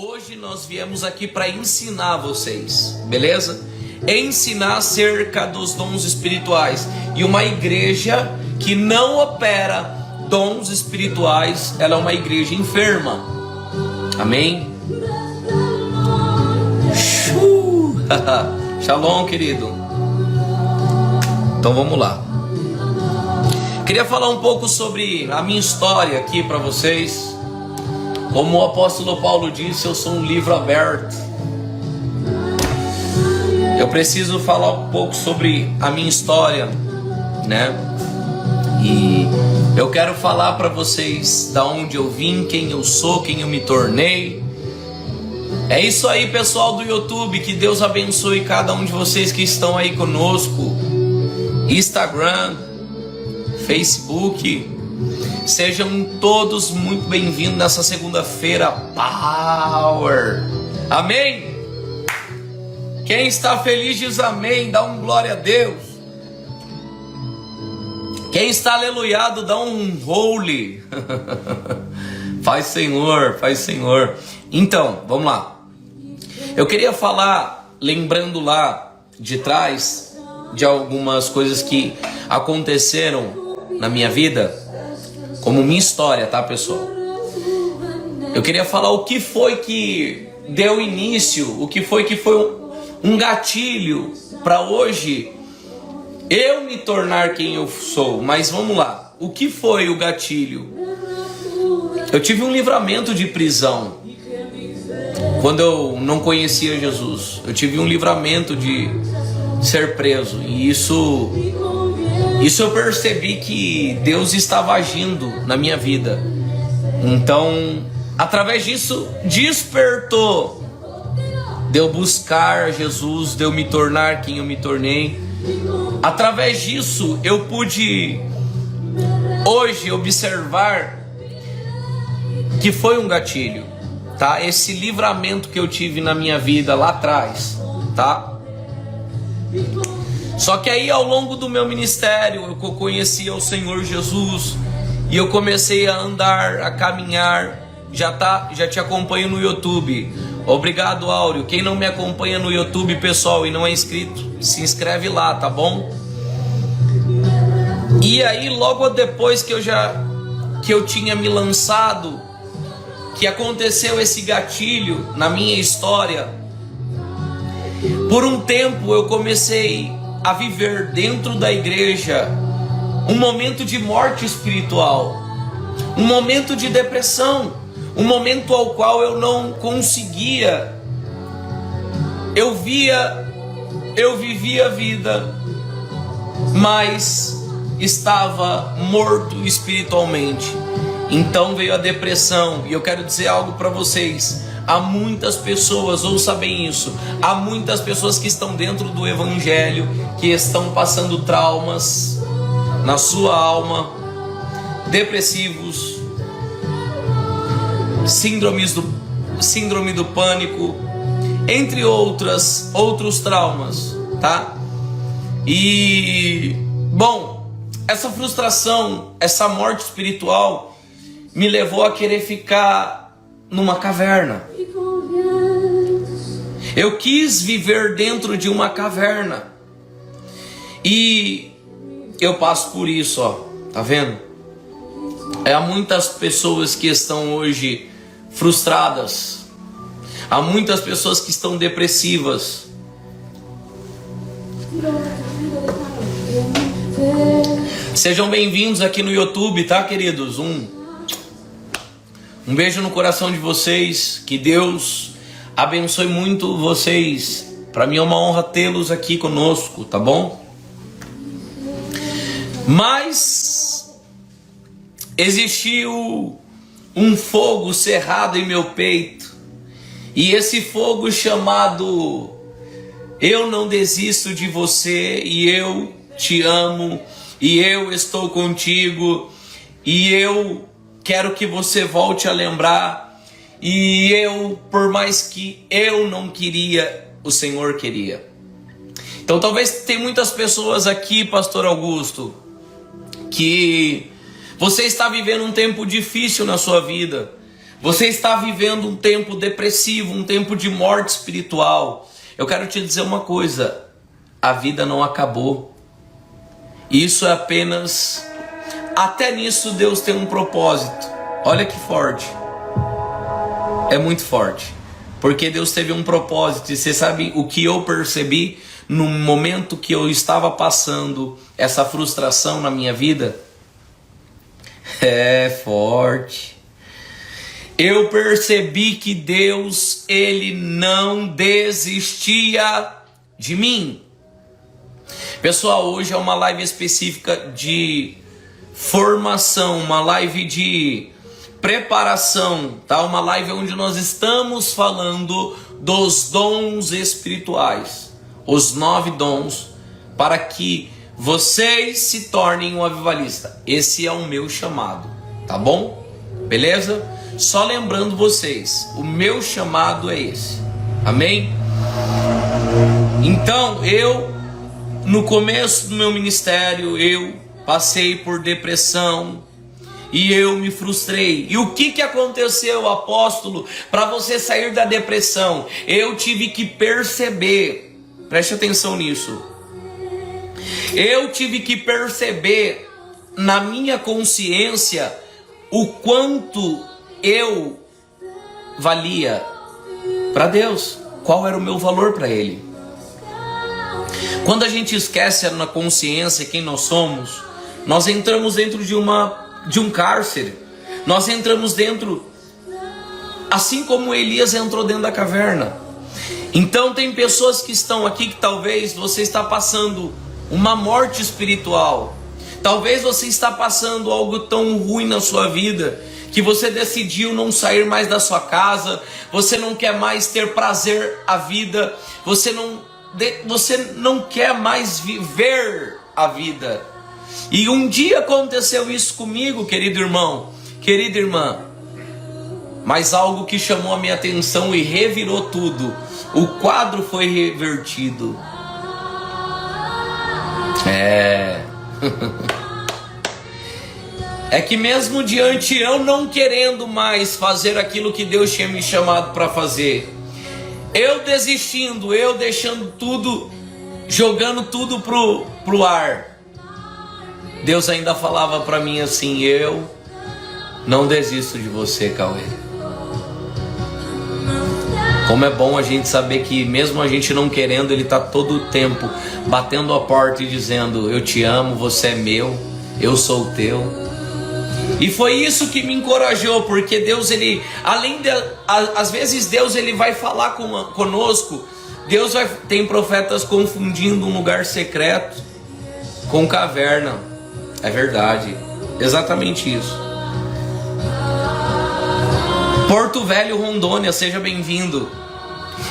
Hoje nós viemos aqui para ensinar vocês, beleza? Ensinar acerca dos dons espirituais. E uma igreja que não opera dons espirituais, ela é uma igreja enferma. Amém? Shalom, querido. Então vamos lá. Queria falar um pouco sobre a minha história aqui para vocês. Como o apóstolo Paulo disse, eu sou um livro aberto. Eu preciso falar um pouco sobre a minha história, né? E eu quero falar para vocês da onde eu vim, quem eu sou, quem eu me tornei. É isso aí, pessoal do YouTube. Que Deus abençoe cada um de vocês que estão aí conosco. Instagram, Facebook. Sejam todos muito bem-vindos nessa segunda-feira Power. Amém? Quem está feliz diz amém, dá um glória a Deus. Quem está aleluiado dá um holy. Faz Senhor, faz Senhor. Então, vamos lá. Eu queria falar, lembrando lá de trás, de algumas coisas que aconteceram na minha vida, como minha história, tá, pessoal? Eu queria falar o que foi que deu início, o que foi um gatilho para hoje eu me tornar quem eu sou. Mas vamos lá, o que foi o gatilho? Eu tive um livramento de prisão quando eu não conhecia Jesus. Eu tive um livramento de ser preso, e isso eu percebi que Deus estava agindo na minha vida. Então, através disso, despertou de eu buscar Jesus, de eu me tornar quem eu me tornei. Através disso, eu pude hoje observar que foi um gatilho, tá? Esse livramento que eu tive na minha vida lá atrás, tá? Só que aí, ao longo do meu ministério, eu conheci o Senhor Jesus e eu comecei a andar, a caminhar. Já te acompanho no YouTube. Obrigado, Áureo. Quem não me acompanha no YouTube, pessoal, e não é inscrito, se inscreve lá, tá bom? E aí, logo depois que eu tinha me lançado, que aconteceu esse gatilho na minha história, por um tempo eu comecei a viver dentro da igreja um momento de morte espiritual, um momento de depressão, um momento ao qual eu não conseguia. Eu vivia a vida, mas estava morto espiritualmente. Então veio a depressão, e eu quero dizer algo para vocês. Há muitas pessoas, ouça bem isso, há muitas pessoas que estão dentro do evangelho, que estão passando traumas na sua alma, depressivos, síndrome do pânico, entre outros traumas, tá? E, bom, essa frustração, essa morte espiritual me levou a querer ficar numa caverna. Eu quis viver dentro de uma caverna. E eu passo por isso, ó. Tá vendo? Há muitas pessoas que estão hoje frustradas. Há muitas pessoas que estão depressivas. Sejam bem-vindos aqui no YouTube, tá, queridos? Um beijo no coração de vocês. Que Deus abençoe muito vocês. Para mim é uma honra tê-los aqui conosco, tá bom? Mas existiu um fogo cerrado em meu peito. E esse fogo chamado eu não desisto de você, e eu te amo, e eu estou contigo, e eu quero que você volte a lembrar. E eu, por mais que eu não queria, o Senhor queria. Então talvez tem muitas pessoas aqui, Pastor Augusto, que você está vivendo um tempo difícil na sua vida. Você está vivendo um tempo depressivo, um tempo de morte espiritual. Eu quero te dizer uma coisa: a vida não acabou. Isso é apenas... Até nisso Deus tem um propósito. Olha que forte. É muito forte. Porque Deus teve um propósito. E você sabe o que eu percebi no momento que eu estava passando essa frustração na minha vida? É forte. Eu percebi que Deus, Ele não desistia de mim. Pessoal, hoje é uma live específica de formação, uma live de preparação, tá? Uma live onde nós estamos falando dos dons espirituais, os 9 dons, para que vocês se tornem um avivalista. Esse é o meu chamado, tá bom? Beleza? Só lembrando vocês, o meu chamado é esse. Amém? Então, no começo do meu ministério, eu passei por depressão e eu me frustrei. E o que aconteceu, apóstolo, para você sair da depressão? Eu tive que perceber, preste atenção nisso. Eu tive que perceber na minha consciência o quanto eu valia para Deus, qual era o meu valor para Ele. Quando a gente esquece na consciência quem nós somos, nós entramos dentro de um cárcere. Nós entramos dentro, assim como Elias entrou dentro da caverna. Então tem pessoas que estão aqui que talvez você está passando uma morte espiritual. Talvez você está passando algo tão ruim na sua vida que você decidiu não sair mais da sua casa, você não quer mais ter prazer à vida, você não quer mais viver a vida. E um dia aconteceu isso comigo, querido irmão, querida irmã, mas algo que chamou a minha atenção e revirou tudo. O quadro foi revertido. É que mesmo diante eu não querendo mais fazer aquilo que Deus tinha me chamado para fazer, eu desistindo, eu deixando tudo, jogando tudo pro ar, Deus ainda falava para mim assim: eu não desisto de você, Cauê. Como é bom a gente saber que mesmo a gente não querendo, Ele está todo o tempo batendo a porta e dizendo: eu te amo, você é meu, eu sou teu. E foi isso que me encorajou, porque Deus, Ele, às vezes Deus, Ele vai falar conosco. Deus tem profetas confundindo um lugar secreto com caverna. É verdade, exatamente isso. Porto Velho, Rondônia, seja bem-vindo.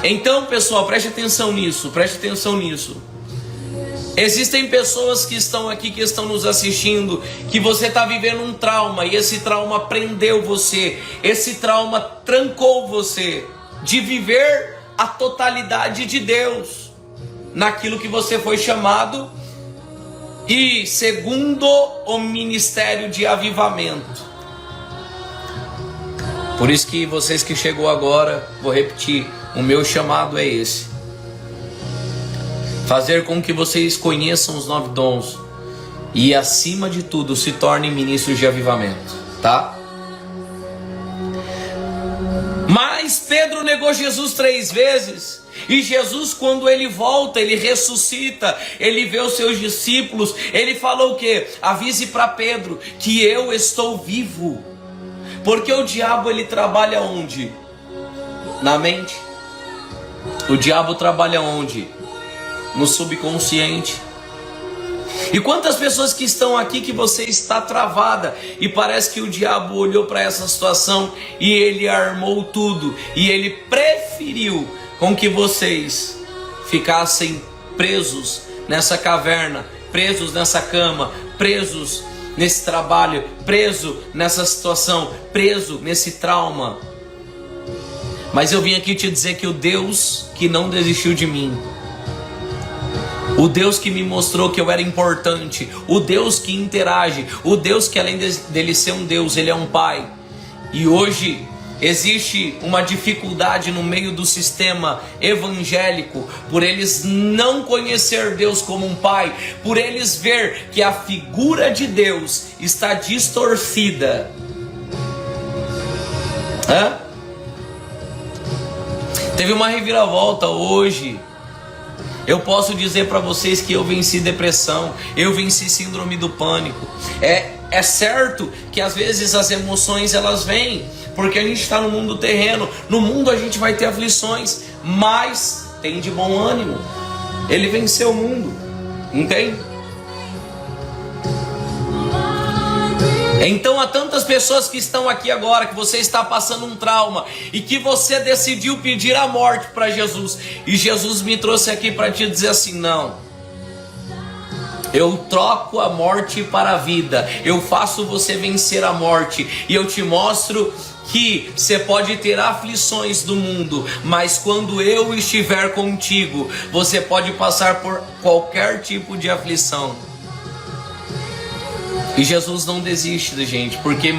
Então, pessoal, preste atenção nisso, preste atenção nisso. Existem pessoas que estão aqui, que estão nos assistindo, que você está vivendo um trauma, e esse trauma prendeu você, esse trauma trancou você de viver a totalidade de Deus, naquilo que você foi chamado, e segundo o ministério de avivamento. Por isso que vocês que chegou agora, vou repetir, o meu chamado é esse: fazer com que vocês conheçam os 9 dons e, acima de tudo, se tornem ministros de avivamento, tá? Mas Pedro negou Jesus 3 vezes. E Jesus, quando ele volta, ele ressuscita, ele vê os seus discípulos, ele falou o quê? Avise para Pedro que eu estou vivo. Porque o diabo, ele trabalha onde? Na mente. O diabo trabalha onde? No subconsciente. E quantas pessoas que estão aqui que você está travada e parece que o diabo olhou para essa situação e ele armou tudo e ele preferiu com que vocês ficassem presos nessa caverna, presos nessa cama, presos nesse trabalho, preso nessa situação, preso nesse trauma. Mas eu vim aqui te dizer que o Deus que não desistiu de mim, o Deus que me mostrou que eu era importante, o Deus que interage, o Deus que além dele ser um Deus, Ele é um Pai. E hoje existe uma dificuldade no meio do sistema evangélico, por eles não conhecer Deus como um pai, por eles ver que a figura de Deus está distorcida. Teve uma reviravolta hoje. Eu posso dizer para vocês que eu venci depressão, eu venci síndrome do pânico. É certo que às vezes as emoções elas vêm, porque a gente está no mundo terreno. No mundo a gente vai ter aflições, mas tem de bom ânimo. Ele venceu o mundo, entende? Então há tantas pessoas que estão aqui agora, que você está passando um trauma e que você decidiu pedir a morte para Jesus, e Jesus me trouxe aqui para te dizer assim: não, eu troco a morte para a vida, eu faço você vencer a morte, e eu te mostro que você pode ter aflições do mundo, mas quando eu estiver contigo, você pode passar por qualquer tipo de aflição. E Jesus não desiste da gente, porque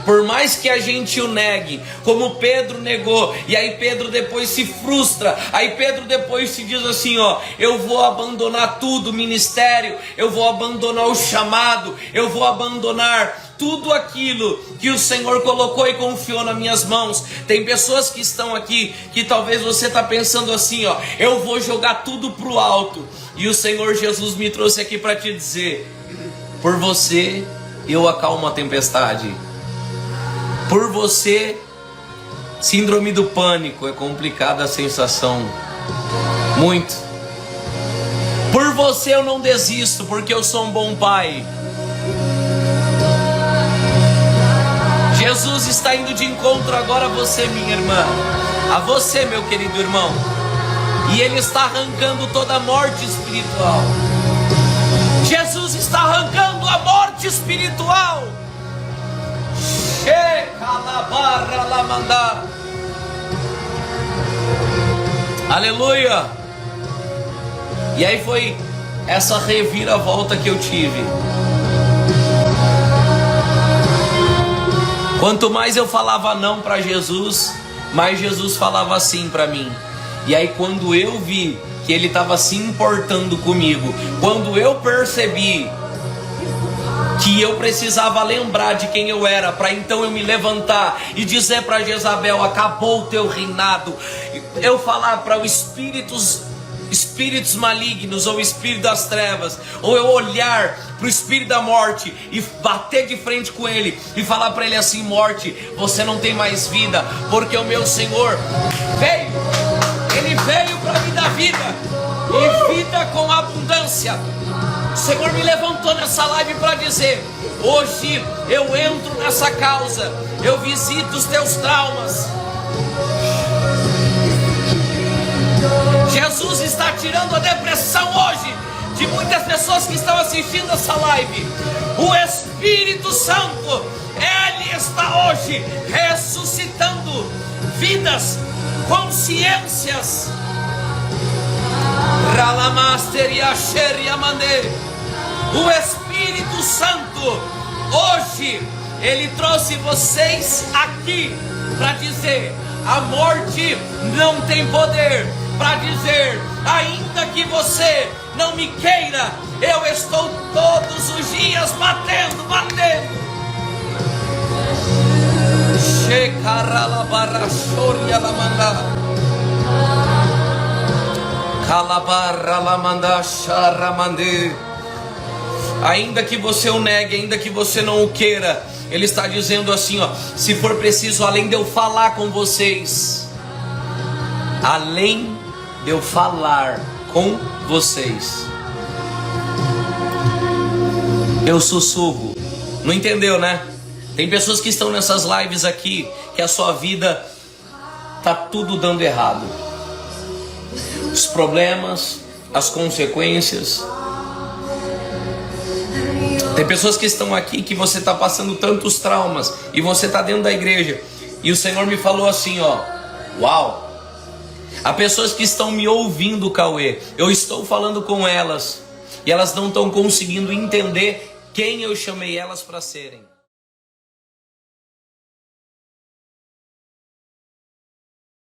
por mais que a gente o negue, como Pedro negou, e aí Pedro depois se frustra, aí Pedro depois se diz assim, ó: eu vou abandonar tudo, o ministério, eu vou abandonar o chamado, eu vou abandonar tudo aquilo que o Senhor colocou e confiou nas minhas mãos. Tem pessoas que estão aqui, que talvez você está pensando assim, ó: eu vou jogar tudo para o alto. E o Senhor Jesus me trouxe aqui para te dizer: por você eu acalmo a tempestade. Por você, síndrome do pânico é complicada a sensação, muito. Por você eu não desisto, porque eu sou um bom pai. Jesus está indo de encontro agora a você, minha irmã, a você, meu querido irmão, e Ele está arrancando toda a morte espiritual. Jesus está arrancando a morte espiritual. Aleluia. E aí foi essa reviravolta que eu tive. Quanto mais eu falava não para Jesus, mais Jesus falava sim para mim. E aí quando eu vi que Ele estava se importando comigo, quando eu percebi que eu precisava lembrar de quem eu era, para então eu me levantar e dizer para Jezabel: acabou o teu reinado. Eu falar para os espíritos malignos, ou espírito das trevas, ou eu olhar para o espírito da morte e bater de frente com ele e falar para ele assim: morte, você não tem mais vida, porque o meu Senhor veio, Ele veio para me dar vida, e vida com abundância. O Senhor me levantou nessa live para dizer: hoje eu entro nessa causa, eu visito os teus traumas. Jesus está tirando a depressão hoje de muitas pessoas que estão assistindo essa live. O Espírito Santo, Ele está hoje ressuscitando vidas, consciências. O Espírito Santo hoje Ele trouxe vocês aqui para dizer: a morte não tem poder. Para dizer: ainda que você não me queira, eu estou todos os dias batendo. Ainda que você o negue, ainda que você não o queira, Ele está dizendo assim, ó: se for preciso, além de eu falar com vocês, além de eu falar com vocês, eu sussurro. Não entendeu, né? Tem pessoas que estão nessas lives aqui, que a sua vida tá tudo dando errado. Os problemas, as consequências. Tem pessoas que estão aqui que você está passando tantos traumas e você está dentro da igreja. E o Senhor me falou assim, ó: uau! Há pessoas que estão me ouvindo, Cauê. Eu estou falando com elas e elas não estão conseguindo entender quem eu chamei elas para serem.